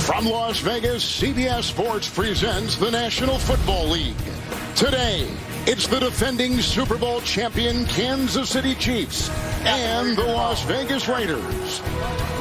From Las Vegas, CBS Sports presents the National Football League. Today, it's the defending Super Bowl champion Kansas City Chiefs and the Las Vegas Raiders.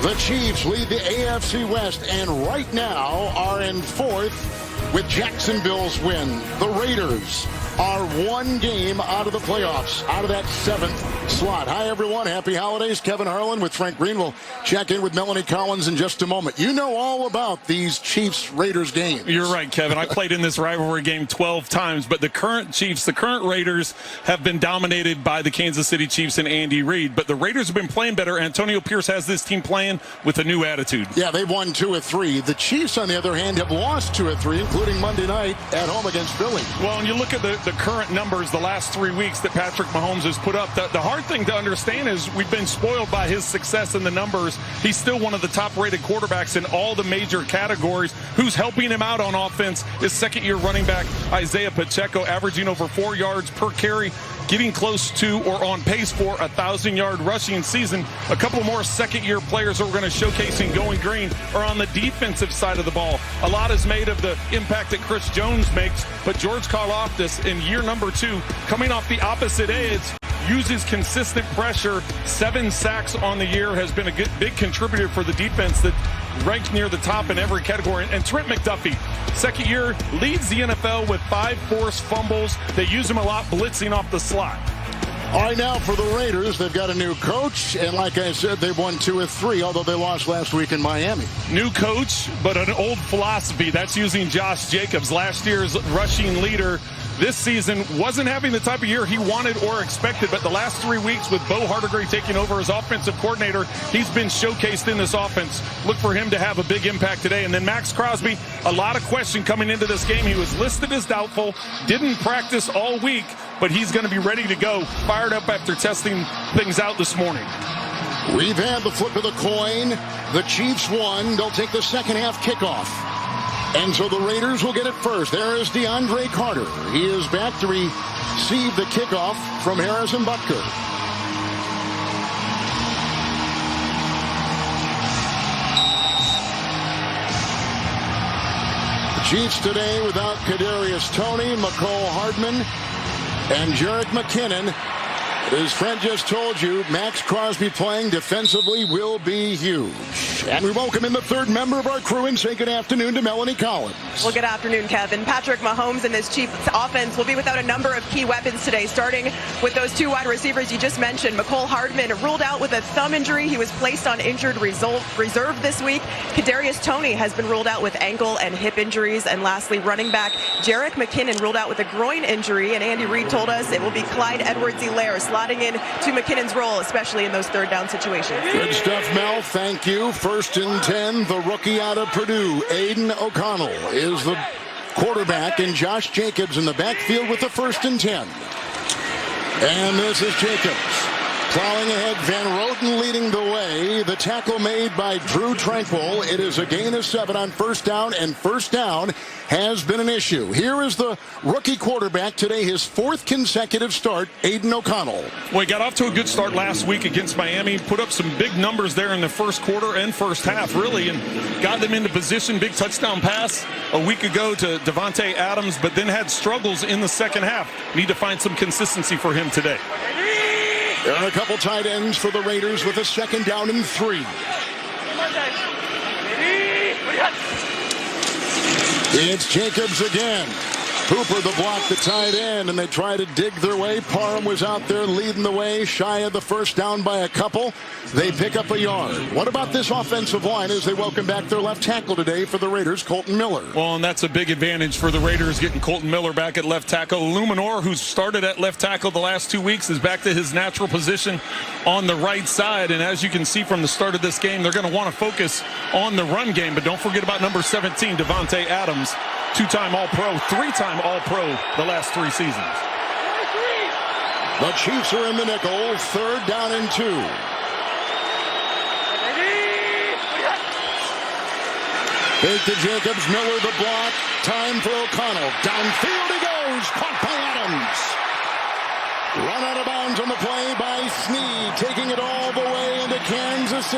The Chiefs lead the AFC West and right now are in fourth with Jacksonville's win. The Raiders are one game out of the playoffs, out of that seventh slot. Hi, everyone. Happy holidays. Kevin Harlan with Frank Green. We'll check in with Melanie Collins in just a moment. You know all about these Chiefs-Raiders games. You're right, Kevin. I played in this rivalry game 12 times, but the current Chiefs, the current Raiders, have been dominated by the Kansas City Chiefs and Andy Reid. But the Raiders have been playing better. Antonio Pierce has this team playing with a new attitude. Yeah, they've won 2 of 3. The Chiefs, on the other hand, have lost 2 of 3, including Monday night at home against Philly. Well, and you look at the current numbers the last 3 weeks that Patrick Mahomes has put up. The hard thing to understand is we've been spoiled by his success in the numbers. He's still one of the top-rated quarterbacks in all the major categories. Who's helping him out on offense is second-year running back Isaiah Pacheco, averaging over 4 yards per carry, getting close to or on pace for a 1,000-yard rushing season. A couple more second-year players that we're going to showcase in Going Green are on the defensive side of the ball. A lot is made of the impact that Chris Jones makes, but George Karlaftis in year number 2, coming off the opposite edge, uses consistent pressure. 7 sacks on the year, has been a big contributor for the defense that ranked near the top in every category. And Trent McDuffie, second year, leads the NFL with 5 forced fumbles. They use him a lot blitzing off the slot. All right, now for the Raiders, they've got a new coach, and like I said, they've won 2 of 3, although they lost last week in Miami. New coach, but an old philosophy. That's using Josh Jacobs, last year's rushing leader. This season wasn't having the type of year he wanted or expected, but the last 3 weeks with Bo Hardegree taking over as offensive coordinator, he's been showcased in this offense. Look for him to have a big impact today. And then Max Crosby, a lot of question coming into this game. He was listed as doubtful, didn't practice all week, but he's going to be ready to go, fired up after testing things out this morning. We've had the flip of the coin. The Chiefs won. They'll take the second half kickoff. And so the Raiders will get it first. There is DeAndre Carter. He is back to receive the kickoff from Harrison Butker. The Chiefs today without Kadarius Toney, McCole Hardman, and Jerick McKinnon. As Fred just told you, Max Crosby playing defensively will be huge. And we welcome in the third member of our crew and say good afternoon to Melanie Collins. Well, good afternoon, Kevin. Patrick Mahomes and this Chiefs offense will be without a number of key weapons today, starting with those 2 wide receivers you just mentioned. McCole Hardman ruled out with a thumb injury. He was placed on injured reserve this week. Kadarius Toney has been ruled out with ankle and hip injuries. And lastly, running back Jerick McKinnon ruled out with a groin injury. And Andy Reid told us it will be Clyde Edwards-Helaire slotting in to McKinnon's role, especially in those third down situations. Good stuff, Mel. Thank you. First and 10, the rookie out of Purdue, Aiden O'Connell, is the quarterback, and Josh Jacobs in the backfield with the first and 10. And this is Jacobs plowing ahead. Van Roten leading the way. The tackle made by Drew Tranquil. It is a gain of 7 on first down, and first down has been an issue. Here is the rookie quarterback today, his 4th consecutive start, Aiden O'Connell. Well, he got off to a good start last week against Miami, put up some big numbers there in the first quarter and first half, really, and got them into position. Big touchdown pass a week ago to Davante Adams, but then had struggles in the second half. Need to find some consistency for him today. There are a couple tight ends for the Raiders with a second down and 3. It's Jacobs again. Hooper the block, the tight end, and they try to dig their way. Parham was out there leading the way, shy of the first down by a couple. They pick up a yard. What about this offensive line as they welcome back their left tackle today for the Raiders, Colton Miller? Well, and that's a big advantage for the Raiders, getting Colton Miller back at left tackle. Luminor, who's started at left tackle the last 2 weeks, is back to his natural position on the right side. And as you can see from the start of this game, they're going to want to focus on the run game. But don't forget about number 17, Davante Adams, 2-time All-Pro, 3-time All-Pro the last 3 seasons. The Chiefs are in the nickel, third down and 2. Fake to Jacobs, Miller the block, time for O'Connell. Downfield he goes, caught by Adams. Run out of bounds on the play by Snead, taking it all the way into Kansas City.